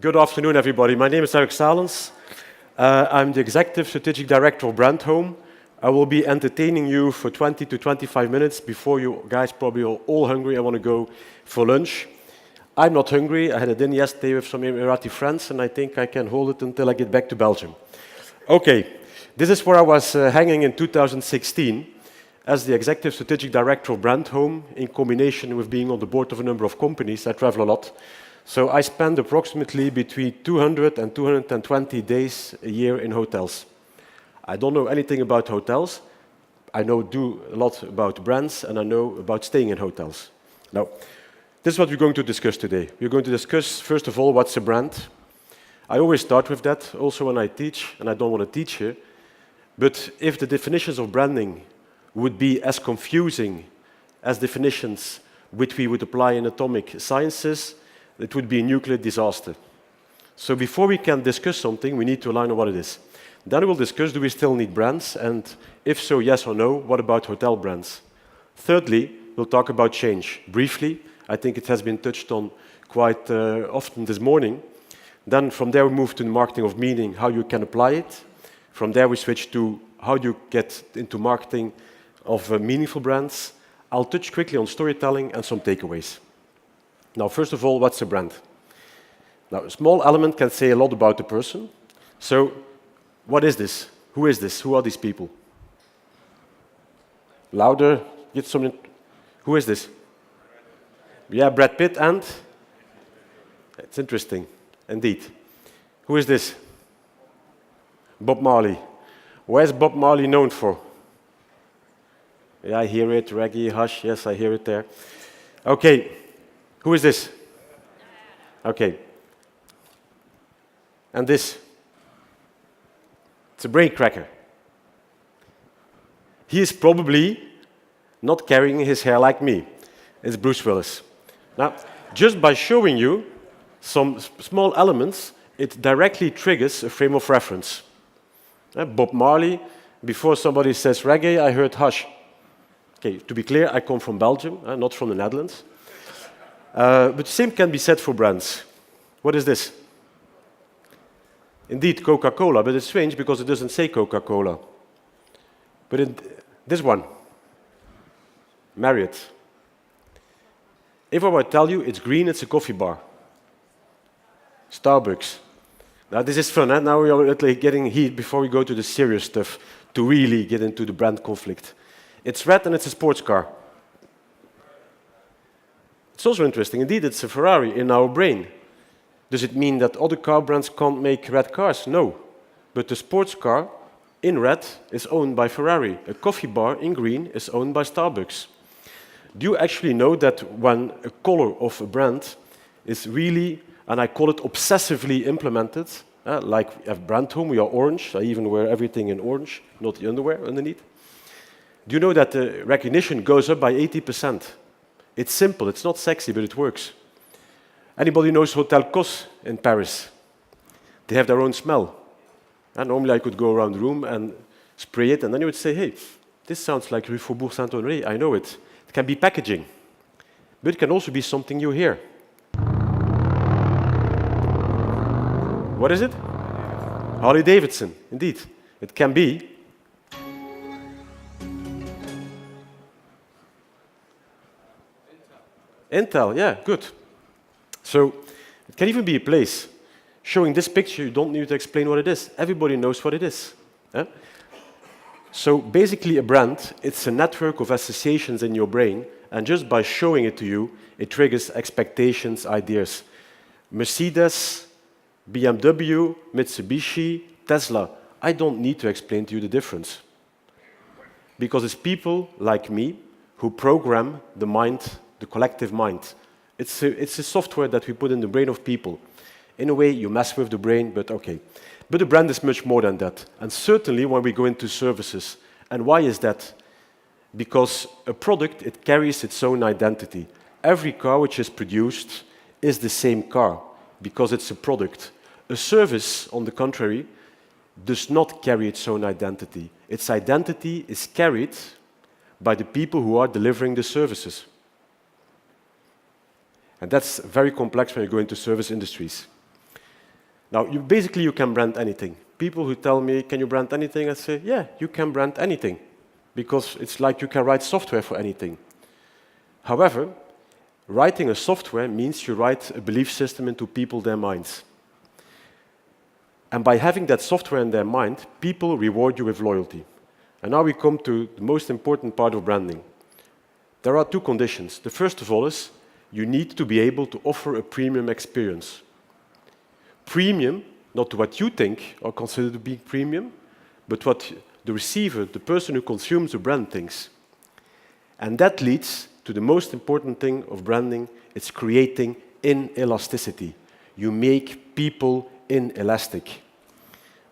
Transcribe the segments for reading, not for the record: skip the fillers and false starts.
Good afternoon, everybody. My name is Erik Saelens. I'm the Executive Strategic Director of Brandhome. I will be entertaining you for 20 to 25 minutes before you guys probably are all hungry. I want to go for lunch. I'm not hungry. I had a dinner yesterday with some Emirati friends, and I think I can hold it until I get back to Belgium. Okay, this is where I was hanging in 2016 as the Executive Strategic Director of Brandhome, in combination with being on the board of a number of companies. I travel a lot. So I spend approximately between 200 and 220 days a year in hotels. I don't know anything about hotels. I do a lot about brands, and I know about staying in hotels. Now, this is what we're going to discuss today. We're going to discuss, first of all, what's a brand. I always start with that, also when I teach, and I don't want to teach here. But if the definitions of branding would be as confusing as definitions which we would apply in atomic sciences, it would be a nuclear disaster. So before we can discuss something, we need to align on what it is. Then we'll discuss, do we still need brands? And if so, yes or no, what about hotel brands? Thirdly, we'll talk about change. Briefly, I think it has been touched on quite often this morning. Then from there we move to the marketing of meaning, how you can apply it. From there we switch to how you get into marketing of meaningful brands. I'll touch quickly on storytelling and some takeaways. Now, first of all, what's a brand? Now, a small element can say a lot about the person. So, what is this? Who is this? Who are these people? Louder, get some. Who is this? Yeah, Brad Pitt and? It's interesting, indeed. Who is this? Bob Marley. Where's Bob Marley known for? Yeah, I hear it, reggae, hush, yes, I hear it there. Okay. Who is this? Okay. And this? It's a brain cracker. He is probably not carrying his hair like me. It's Bruce Willis. Now, just by showing you some small elements, it directly triggers a frame of reference. Bob Marley, before somebody says reggae, I heard hush. Okay, to be clear, I come from Belgium, not from the Netherlands. But the same can be said for brands. What is this? Indeed, Coca-Cola, but it's strange because it doesn't say Coca-Cola. But this one, Marriott. If I were to tell you it's green, it's a coffee bar. Starbucks. Now this is fun, Now we are getting heat before we go to the serious stuff to really get into the brand conflict. It's red and it's a sports car. It's also interesting. Indeed, it's a Ferrari in our brain. Does it mean that other car brands can't make red cars? No. But the sports car in red is owned by Ferrari. A coffee bar in green is owned by Starbucks. Do you actually know that when a color of a brand is really, and I call it obsessively implemented, like at Brandhome, we are orange. I even wear everything in orange, not the underwear underneath. Do you know that the recognition goes up by 80%? It's simple, it's not sexy, but it works. Anybody knows Hotel Cos in Paris? They have their own smell. And normally I could go around the room and spray it, and then you would say, hey, this sounds like Rue Faubourg Saint-Honoré, I know it. It can be packaging, but it can also be something you hear. What is it? Harley Davidson, indeed. It can be. Intel, yeah, good. So it can even be a place. Showing this picture, you don't need to explain what it is. Everybody knows what it is. So basically a brand, it's a network of associations in your brain, and just by showing it to you, it triggers expectations, ideas. Mercedes, BMW, Mitsubishi, Tesla. I don't need to explain to you the difference. Because it's people like me who program the mind, the collective mind. It's a software that we put in the brain of people. In a way, you mess with the brain, but okay. But the brand is much more than that. And certainly when we go into services. And why is that? Because a product, it carries its own identity. Every car which is produced is the same car, because it's a product. A service, on the contrary, does not carry its own identity. Its identity is carried by the people who are delivering the services. And that's very complex when you go into service industries. Now, basically, you can brand anything. People who tell me, can you brand anything? I say, yeah, you can brand anything, because it's like you can write software for anything. However, writing a software means you write a belief system into people, their minds. And by having that software in their mind, people reward you with loyalty. And now we come to the most important part of branding. There are two conditions. The first of all is you need to be able to offer a premium experience. Premium, not what you think or consider to be premium, but what the receiver, the person who consumes the brand, thinks. And that leads to the most important thing of branding. It's creating inelasticity. You make people inelastic.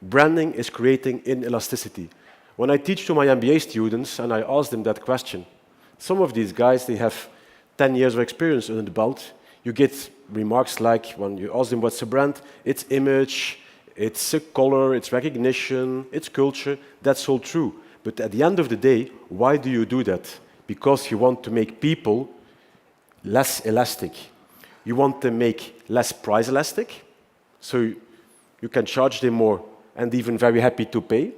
Branding is creating inelasticity. When I teach to my MBA students and I ask them that question, some of these guys, they have 10 years of experience under the belt. You get remarks like, when you ask them what's a brand, it's image, it's a color, it's recognition, it's culture. That's all true. But at the end of the day, why do you do that? Because you want to make people less elastic. You want to make less price elastic, so you can charge them more and even very happy to pay.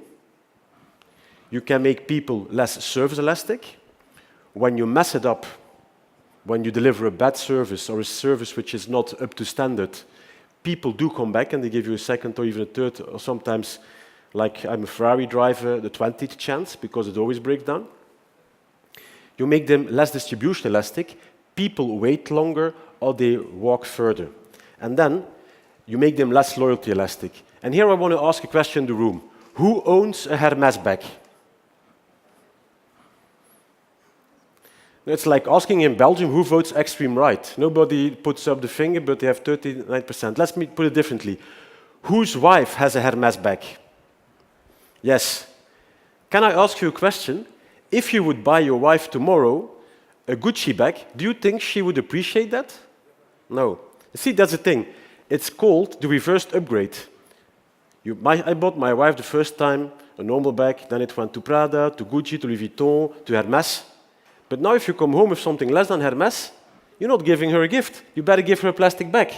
You can make people less service elastic. When you mess it up, when you deliver a bad service or a service which is not up to standard, people do come back and they give you a second or even a third, or sometimes, like I'm a Ferrari driver, the 20th chance, because it always breaks down. You make them less distribution elastic, people wait longer or they walk further. And then you make them less loyalty elastic. And here I want to ask a question in the room. Who owns a Hermes bag? It's like asking in Belgium who votes extreme right. Nobody puts up the finger, but they have 39%. Let me put it differently. Whose wife has a Hermes bag? Yes. Can I ask you a question? If you would buy your wife tomorrow a Gucci bag, do you think she would appreciate that? No. See, that's the thing. It's called the reversed upgrade. I bought my wife the first time a normal bag, then it went to Prada, to Gucci, to Louis Vuitton, to Hermes. But now if you come home with something less than Hermes, you're not giving her a gift. You better give her a plastic bag.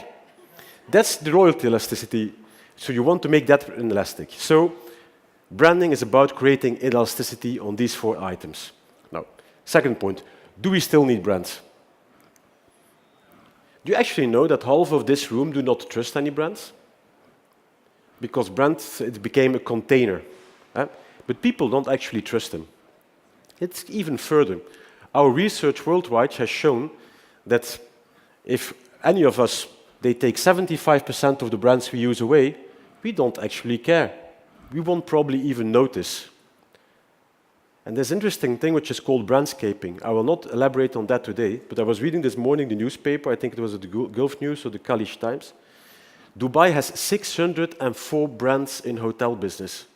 That's the loyalty elasticity. So you want to make that inelastic. So branding is about creating elasticity on these 4 items. Now, second point, do we still need brands? Do you actually know that half of this room do not trust any brands? Because brands, it became a container. But people don't actually trust them. It's even further. Our research worldwide has shown that if any of us, they take 75% of the brands we use away, we don't actually care. We won't probably even notice. And there's an interesting thing which is called brandscaping. I will not elaborate on that today, but I was reading this morning the newspaper, I think it was the Gulf News or the Khaleej Times. Dubai has 604 brands in hotel business.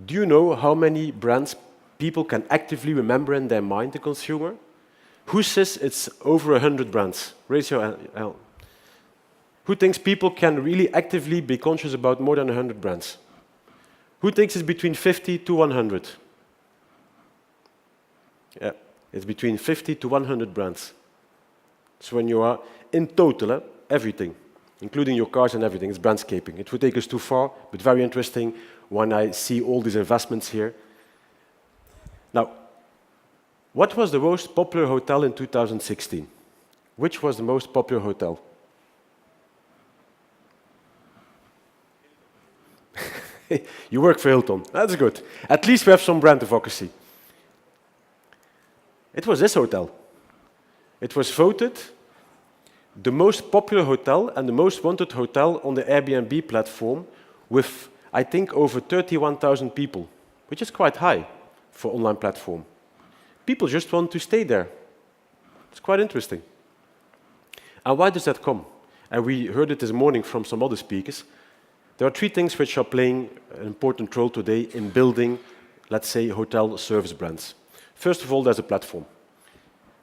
Do you know how many brands people can actively remember in their mind, the consumer? Who says it's over 100 brands? Raise your hand. Who thinks people can really actively be conscious about more than 100 brands? Who thinks it's between 50 to 100? Yeah, it's between 50 to 100 brands. So when you are in total, everything, including your cars and everything, it's brandscaping. It would take us too far, but very interesting when I see all these investments here. Now, what was the most popular hotel in 2016? Which was the most popular hotel? You work for Hilton. That's good. At least we have some brand advocacy. It was this hotel. It was voted the most popular hotel and the most wanted hotel on the Airbnb platform with, I think, over 31,000 people, which is quite high for an online platform. People just want to stay there. It's quite interesting. And why does that come? And we heard it this morning from some other speakers. There are 3 things which are playing an important role today in building, let's say, hotel service brands. First of all, there's a platform.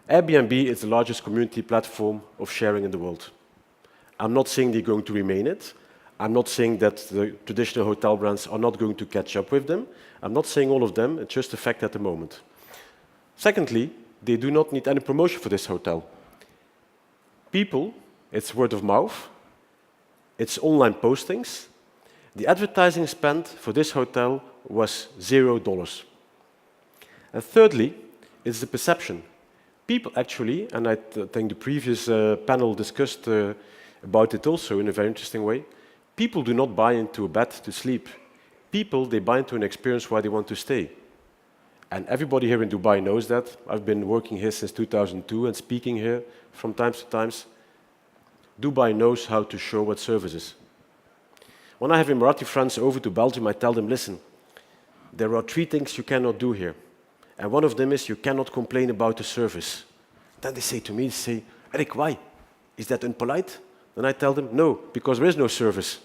Airbnb is the largest community platform of sharing in the world. I'm not saying they're going to remain it. I'm not saying that the traditional hotel brands are not going to catch up with them. I'm not saying all of them, it's just a fact at the moment. Secondly, they do not need any promotion for this hotel. People, it's word of mouth. its online postings. The advertising spend for this hotel was $0. And thirdly, it's the perception. People actually, and I think the previous panel discussed about it also in a very interesting way, people do not buy into a bed to sleep. People, they buy into an experience where they want to stay. And everybody here in Dubai knows that. I've been working here since 2002 and speaking here from time to time. Dubai knows how to show what services. When I have Emirati friends over to Belgium, I tell them, listen, there are 3 things you cannot do here. And one of them is you cannot complain about the service. Then they say to me, Erik, why? Is that impolite? Then I tell them, no, because there is no service.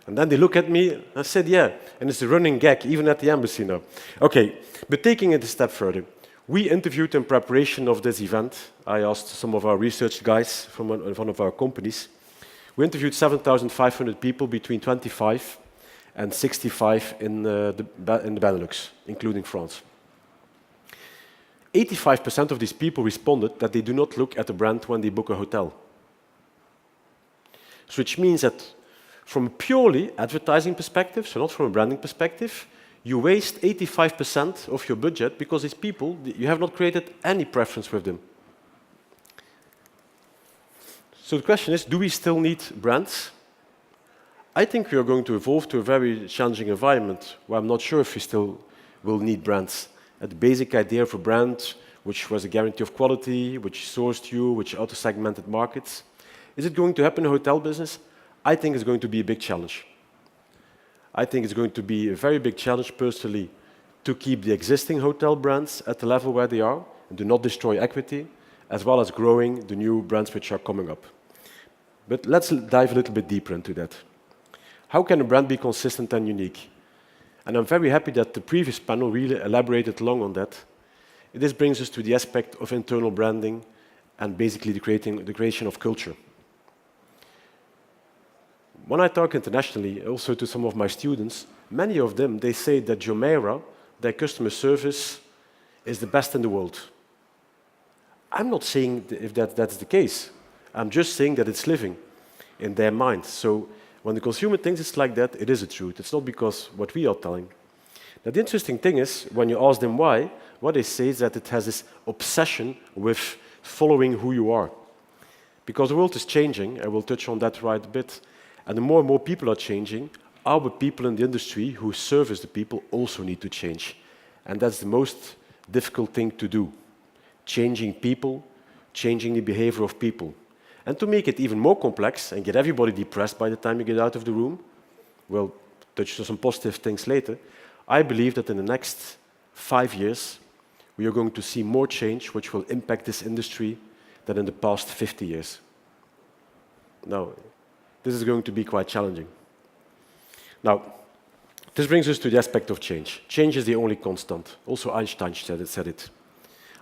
And then they look at me, and I said, yeah, and it's a running gag, even at the embassy now. Okay, but taking it a step further, we interviewed in preparation of this event. I asked some of our research guys from one of our companies. We interviewed 7,500 people between 25 and 65 in the Benelux, including France. 85% of these people responded that they do not look at the brand when they book a hotel. So which means that from a purely advertising perspective, so not from a branding perspective, you waste 85% of your budget because these people, you have not created any preference with them. So the question is, do we still need brands? I think we are going to evolve to a very challenging environment where I'm not sure if we still will need brands. The basic idea of a brand, which was a guarantee of quality, which sourced you, which auto-segmented markets. Is it going to happen in the hotel business? I think it's going to be a big challenge. I think it's going to be a very big challenge personally to keep the existing hotel brands at the level where they are and do not destroy equity, as well as growing the new brands which are coming up. But let's dive a little bit deeper into that. How can a brand be consistent and unique? And I'm very happy that the previous panel really elaborated long on that. This brings us to the aspect of internal branding and basically the creation of culture. When I talk internationally, also to some of my students, many of them, they say that Jumeirah, their customer service, is the best in the world. I'm not saying if that's the case. I'm just saying that it's living in their mind. So when the consumer thinks it's like that, it is a truth. It's not because what we are telling. Now, the interesting thing is, when you ask them why, what they say is that it has this obsession with following who you are. Because the world is changing, I will touch on that right a bit, and the more people are changing, our people in the industry who service the people also need to change. And that's the most difficult thing to do. Changing people, changing the behavior of people. And to make it even more complex and get everybody depressed by the time you get out of the room, we'll touch on some positive things later, I believe that in the next 5 years, we are going to see more change which will impact this industry than in the past 50 years. Now, this is going to be quite challenging. Now, this brings us to the aspect of change. Change is the only constant. Also Einstein said it.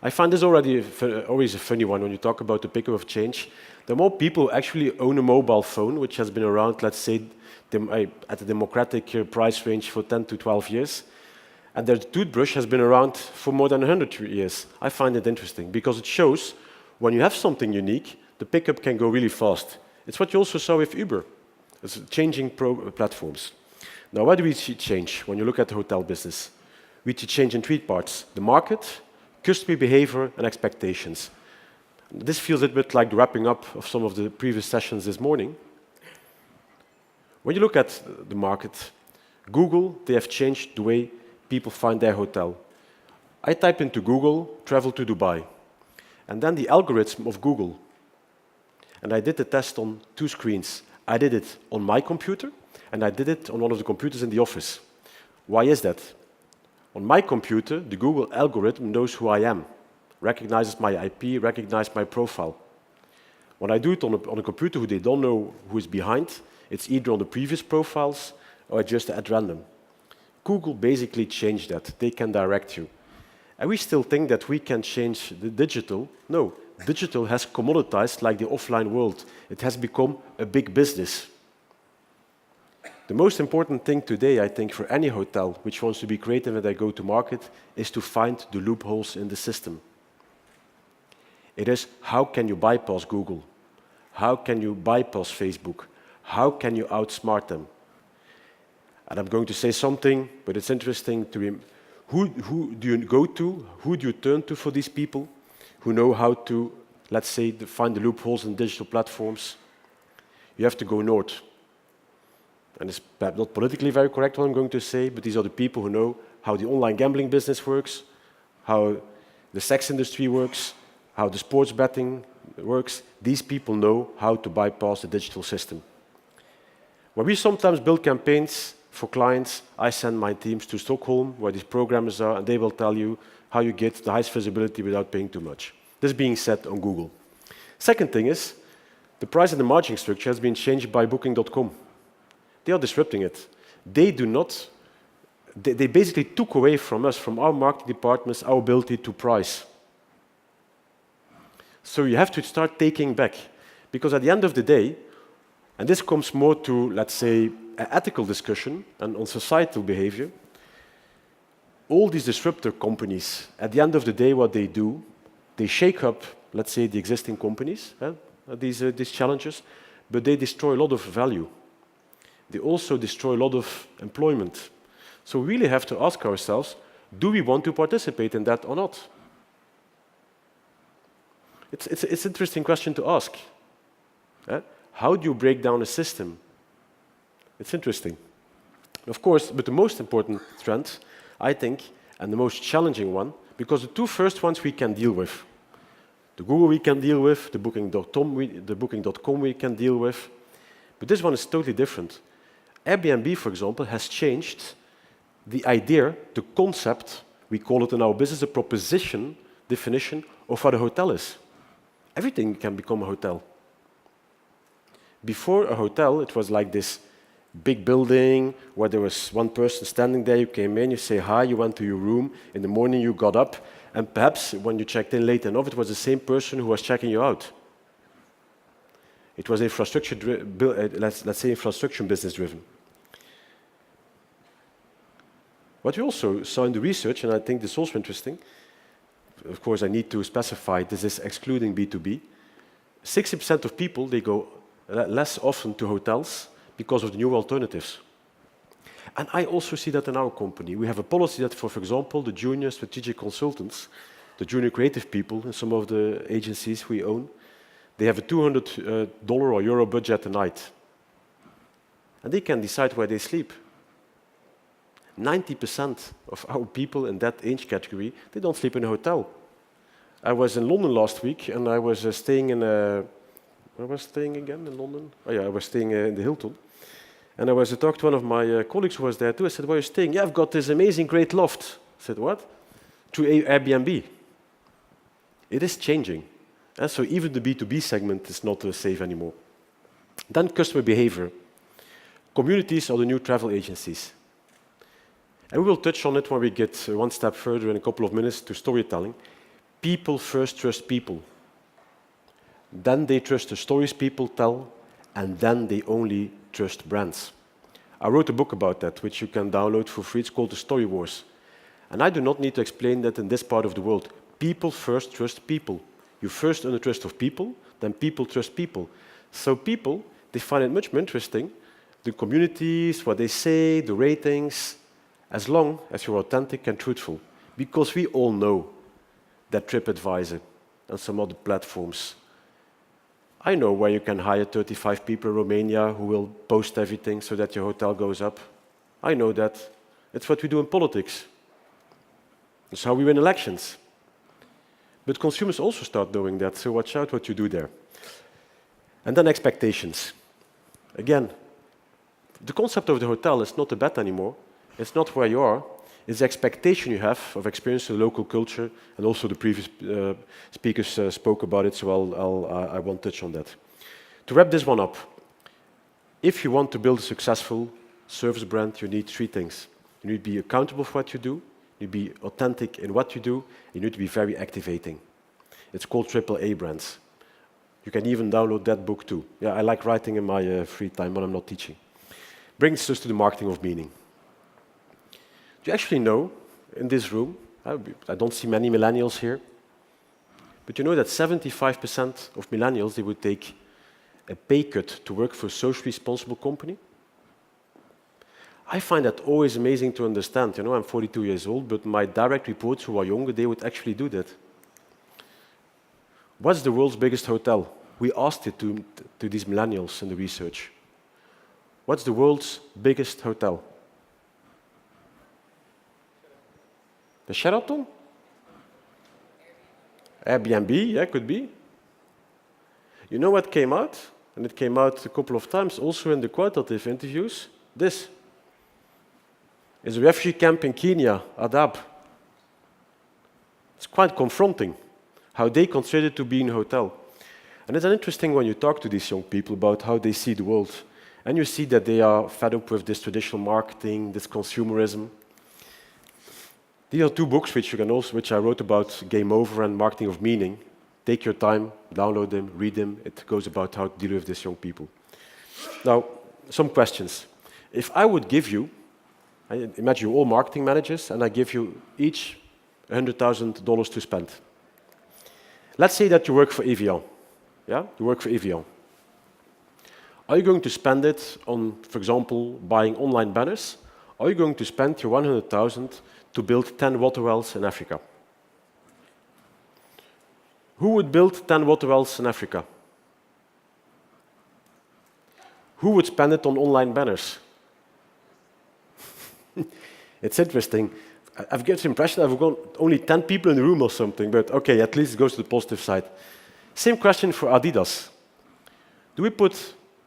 I find this always a funny one when you talk about the pickup of change. The more people actually own a mobile phone, which has been around, let's say, at a democratic price range for 10 to 12 years, and their toothbrush has been around for more than 100 years. I find it interesting because it shows when you have something unique, the pickup can go really fast. It's what you also saw with Uber. It's changing platforms. Now, where do we see change when you look at the hotel business? We see change in 3 parts: the market, customer behavior, and expectations. This feels a bit like the wrapping up of some of the previous sessions this morning. When you look at the market, Google, they have changed the way people find their hotel. I type into Google, travel to Dubai, and then the algorithm of Google. And I did the test on 2 screens. I did it on my computer, and I did it on one of the computers in the office. Why is that? On my computer, the Google algorithm knows who I am, recognizes my IP, recognizes my profile. When I do it on a computer who they don't know who is behind, it's either on the previous profiles or just at random. Google basically changed that. They can direct you. And we still think that we can change the digital. No, digital has commoditized like the offline world. It has become a big business. The most important thing today, I think, for any hotel which wants to be creative when they go to market is to find the loopholes in the system. It is, how can you bypass Google? How can you bypass Facebook? How can you outsmart them? And I'm going to say something, but it's interesting to who do you go to? Who do you turn to for these people who know how to, let's say, find the loopholes in digital platforms? You have to go north. And it's perhaps not politically very correct what I'm going to say, but these are the people who know how the online gambling business works, how the sex industry works, how the sports betting works. These people know how to bypass the digital system. When we sometimes build campaigns for clients, I send my teams to Stockholm, where these programmers are, and they will tell you how you get the highest visibility without paying too much. This being said on Google. Second thing is, the price and the margin structure has been changed by Booking.com. They are disrupting it. They basically took away from us, from our marketing departments, our ability to price. So you have to start taking back. Because at the end of the day, and this comes more to, let's say, an ethical discussion and on societal behavior, all these disruptor companies, at the end of the day, what they do, they shake up, let's say, the existing companies, these challenges, but they destroy a lot of value. They also destroy a lot of employment. So we really have to ask ourselves, do we want to participate in that or not? It's an interesting question to ask. How do you break down a system? It's interesting. Of course, but the most important trend, I think, and the most challenging one, because the two first ones we can deal with. The Google we can deal with, the Booking.com we can deal with, but this one is totally different. Airbnb, for example, has changed the idea, the concept, we call it in our business a proposition definition of what a hotel is. Everything can become a hotel. Before a hotel, it was like this big building where there was one person standing there, you came in, you say hi, you went to your room, in the morning you got up, and perhaps when you checked in late enough, it was the same person who was checking you out. It was infrastructure, let's say infrastructure business driven. What we also saw in the research, and I think this is also interesting, of course I need to specify this is excluding B2B, 60% of people, they go less often to hotels because of the new alternatives. And I also see that in our company. We have a policy that, for example, the junior strategic consultants, the junior creative people in some of the agencies we own, they have a $200 or euro budget a night. And they can decide where they sleep. 90% of our people in that age category, they don't sleep in a hotel. I was in London last week, and I was staying in a... Where was I staying again in London? Oh yeah, I was staying in the Hilton. And I was talking to one of my colleagues who was there too. I said, where are you staying? Yeah, I've got this amazing great loft. I said, what? Through Airbnb. It is changing. And so even the B2B segment is not safe anymore. Then customer behavior. Communities are the new travel agencies. And we will touch on it when we get one step further in a couple of minutes to storytelling. People first trust people. Then they trust the stories people tell, and then they only trust brands. I wrote a book about that, which you can download for free. It's called The Story Wars. And I do not need to explain that in this part of the world. People first trust people. You first earn the trust of people, then people trust people. So people, they find it much more interesting, the communities, what they say, the ratings, as long as you're authentic and truthful. Because we all know that TripAdvisor and some other platforms, I know where you can hire 35 people in Romania who will post everything so that your hotel goes up. I know that. It's what we do in politics. It's how we win elections. But consumers also start knowing that, so watch out what you do there. And then expectations. Again, the concept of the hotel is not a bet anymore. It's not where you are. It's the expectation you have of experiencing the local culture, and also the previous speakers spoke about it, so I won't touch on that. To wrap this one up, if you want to build a successful service brand, you need three things. You need to be accountable for what you do, you need to be authentic in what you do, you need to be very activating. It's called AAA brands. You can even download that book too. Yeah, I like writing in my free time when I'm not teaching. Brings us to the marketing of meaning. Do you actually know, in this room, I don't see many millennials here, but you know that 75% of millennials, they would take a pay cut to work for a socially responsible company? I find that always amazing to understand. You know, I'm 42 years old, but my direct reports who are younger, they would actually do that. What's the world's biggest hotel? We asked it to these millennials in the research. What's the world's biggest hotel? The Sheraton? Airbnb, yeah, could be. You know what came out? And it came out a couple of times, also in the qualitative interviews. This is a refugee camp in Kenya, Dadaab. It's quite confronting how they consider it to be in a hotel. And it's interesting when you talk to these young people about how they see the world. And you see that they are fed up with this traditional marketing, this consumerism. These are two books which I wrote about Game Over and Marketing of Meaning. Take your time, download them, read them. It goes about how to deal with these young people. Now, some questions. If I would give you, I imagine you're all marketing managers, and I give you each $100,000 to spend. Let's say that you work for Evian. Yeah, you work for Evian. Are you going to spend it on, for example, buying online banners? Or are you going to spend your 100,000 to build 10 water wells in Africa? Who would build 10 water wells in Africa? Who would spend it on online banners? It's interesting. I've got the impression I've got only 10 people in the room or something, but okay, at least it goes to the positive side. Same question for Adidas. Do we put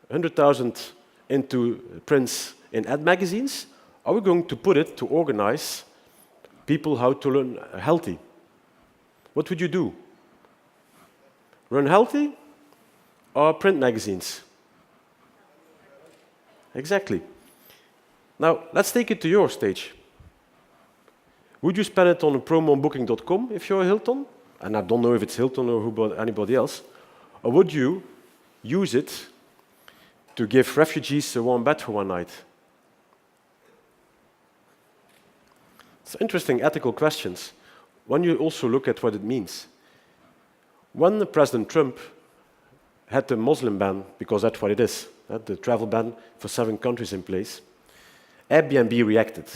100,000 into prints in ad magazines? Are we going to put it to organize people how to learn healthy? What would you do? Run healthy or print magazines? Exactly. Now, let's take it to your stage. Would you spend it on a promo on Booking.com if you're Hilton? And I don't know if it's Hilton or anybody else. Or would you use it to give refugees a warm bed for one night? It's interesting ethical questions when you also look at what it means. When President Trump had the Muslim ban, because that's what it is, the travel ban for 7 countries in place, Airbnb reacted.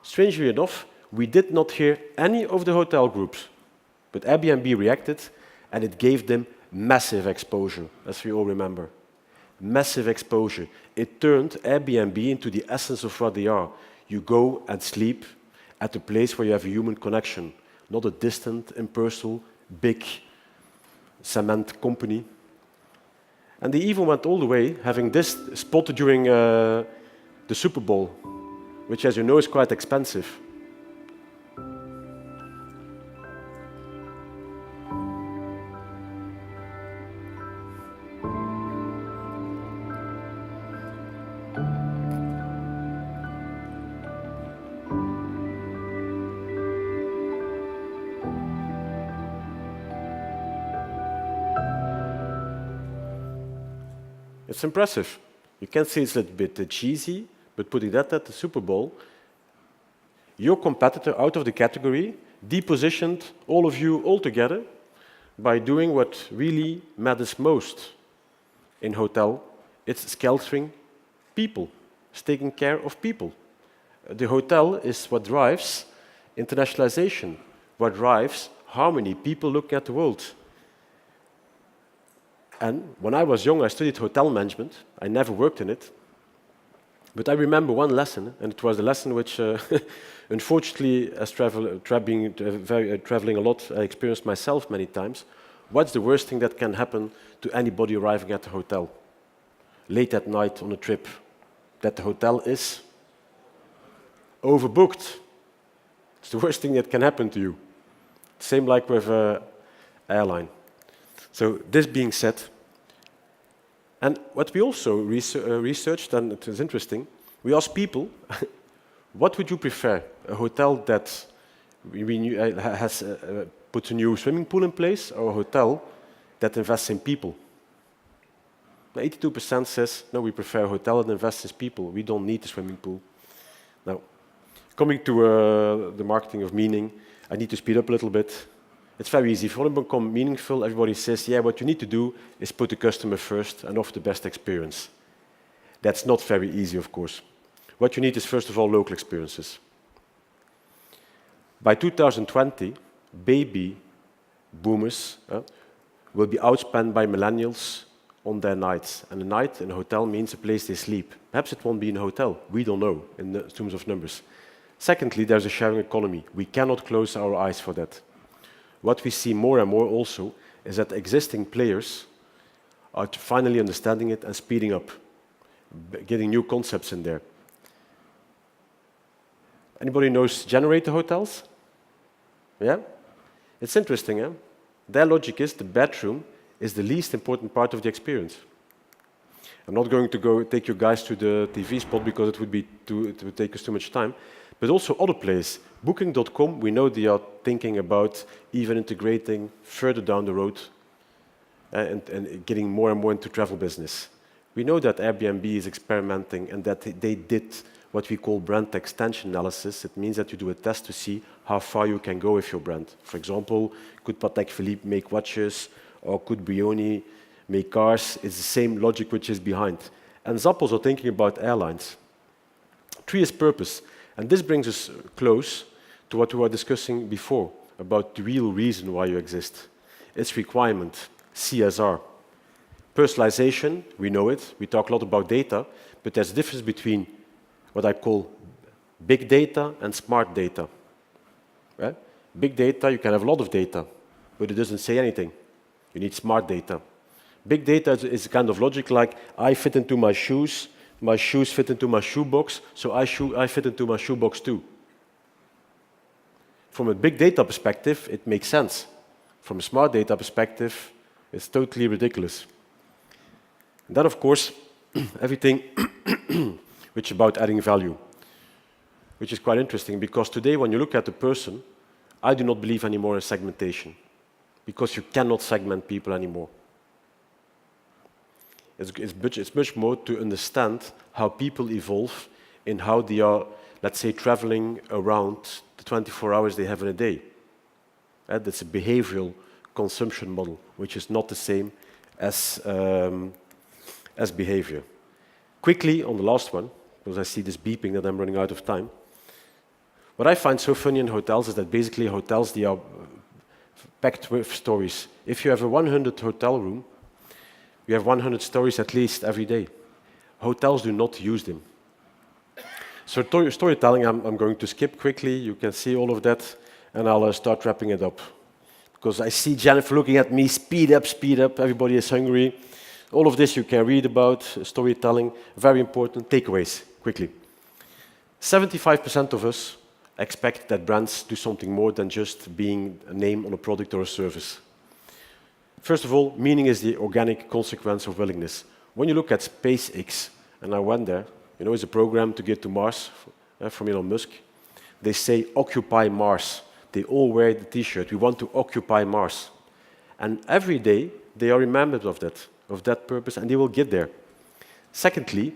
Strangely enough, we did not hear any of the hotel groups, but Airbnb reacted, and it gave them massive exposure, as we all remember. Massive exposure. It turned Airbnb into the essence of what they are. You go and sleep at a place where you have a human connection, not a distant, impersonal, big cement company. And they even went all the way, having this spotted during the Super Bowl, which, as you know, is quite expensive. It's impressive. You can say it's a little bit cheesy, but putting that at the Super Bowl, your competitor out of the category depositioned all of you all together by doing what really matters most in hotel. It's sheltering people. It's taking care of people. The hotel is what drives internationalization, what drives how many people look at the world. And when I was young, I studied hotel management. I never worked in it. But I remember one lesson, and it was a lesson which, unfortunately, as traveling a lot, I experienced myself many times. What's the worst thing that can happen to anybody arriving at the hotel? Late at night on a trip, that the hotel is overbooked. It's the worst thing that can happen to you. Same like with an airline. So this being said, and what we also researched, and it was interesting, we asked people, what would you prefer? A hotel that has puts a new swimming pool in place, or a hotel that invests in people? 82% says, no, we prefer a hotel that invests in people. We don't need a swimming pool. Now, coming to the marketing of meaning, I need to speed up a little bit. It's very easy. If you want to become meaningful, everybody says, yeah, what you need to do is put the customer first and offer the best experience. That's not very easy, of course. What you need is, first of all, local experiences. By 2020, baby boomers will be outspent by millennials on their nights. And a night in a hotel means a place they sleep. Perhaps it won't be in a hotel. We don't know in terms of numbers. Secondly, there's a sharing economy. We cannot close our eyes for that. What we see more and more also is that existing players are finally understanding it and speeding up, getting new concepts in there. Anybody knows generator hotels? Yeah? It's interesting, eh? Their logic is the bedroom is the least important part of the experience. I'm not going to go take you guys to the TV spot because it would take us too much time, but also other places. Booking.com, we know they are thinking about even integrating further down the road and getting more and more into travel business. We know that Airbnb is experimenting and that they did what we call brand extension analysis. It means that you do a test to see how far you can go with your brand. For example, could Patek Philippe make watches, or could Brioni make cars? It's the same logic which is behind. And Zappos are thinking about airlines. 3 is purpose. And this brings us close to what we were discussing before, about the real reason why you exist. It's requirement, CSR. Personalization, we know it. We talk a lot about data, but there's a difference between what I call big data and smart data. Right? Big data, you can have a lot of data, but it doesn't say anything. You need smart data. Big data is a kind of logic like, I fit into my shoes fit into my shoebox, so I fit into my shoebox too. From a big data perspective, it makes sense. From a smart data perspective, it's totally ridiculous. And then, of course, everything which is about adding value, which is quite interesting, because today when you look at a person, I do not believe anymore in segmentation, because you cannot segment people anymore. It's much more to understand how people evolve in how they are, let's say, traveling around the 24 hours they have in a day. That's a behavioral consumption model, which is not the same as behavior. Quickly, on the last one, because I see this beeping that I'm running out of time. What I find so funny in hotels is that basically hotels, they are packed with stories. If you have a 100 hotel room, you have 100 stories at least every day. Hotels do not use them. So storytelling, I'm going to skip quickly. You can see all of that, and I'll start wrapping it up. Because I see Jennifer looking at me, speed up, everybody is hungry. All of this you can read about, storytelling, very important. Takeaways, quickly. 75% of us expect that brands do something more than just being a name on a product or a service. First of all, meaning is the organic consequence of willingness. When you look at SpaceX, and I went there, you know, it's a program to get to Mars from Elon Musk. They say, occupy Mars. They all wear the T-shirt. We want to occupy Mars. And every day, they are remembered of that purpose, and they will get there. Secondly,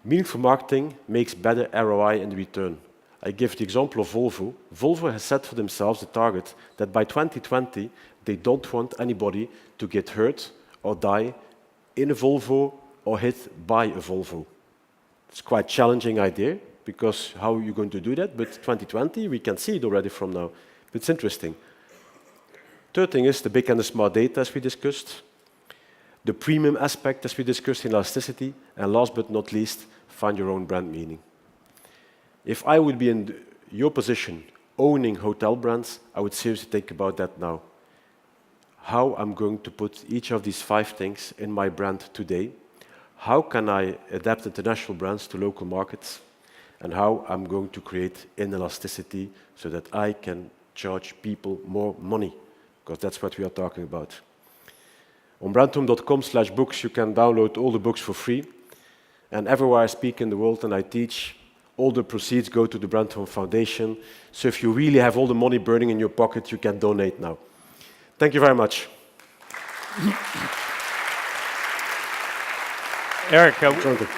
meaningful marketing makes better ROI in return. I give the example of Volvo. Volvo has set for themselves the target that by 2020, they don't want anybody to get hurt or die in a Volvo or hit by a Volvo. It's quite a challenging idea, because how are you going to do that? But 2020, we can see it already from now. But it's interesting. Third thing is the big and the smart data, as we discussed. The premium aspect, as we discussed in elasticity. And last but not least, find your own brand meaning. If I would be in your position, owning hotel brands, I would seriously think about that now. How I'm going to put each of these 5 things in my brand today. How can I adapt international brands to local markets? And how I'm going to create inelasticity so that I can charge people more money, because that's what we are talking about. On brandhome.com/books, you can download all the books for free. And everywhere I speak in the world and I teach, all the proceeds go to the Brandhome Foundation. So if you really have all the money burning in your pocket, you can donate now. Thank you very much. Erik,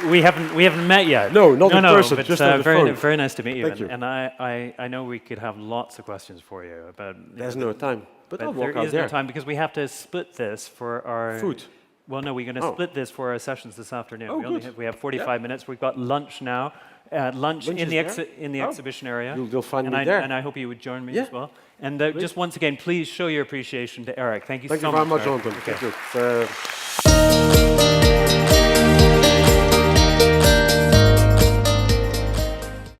we haven't met yet. No, not in person, but just on the phone. very nice to meet you. Thank you. And I know we could have lots of questions for you about. There's no time, but I'll walk there out is there. no time because we have to split this for our Food. Well, no, we're going to split this for our sessions this afternoon. Oh, we have 45 minutes. We've got lunch now. Lunch in the exhibition area. You'll find me there. And I hope you would join me as well. And just once again, please show your appreciation to Erik. Thank you so much. Thank you very much, Jonathan. Thank you.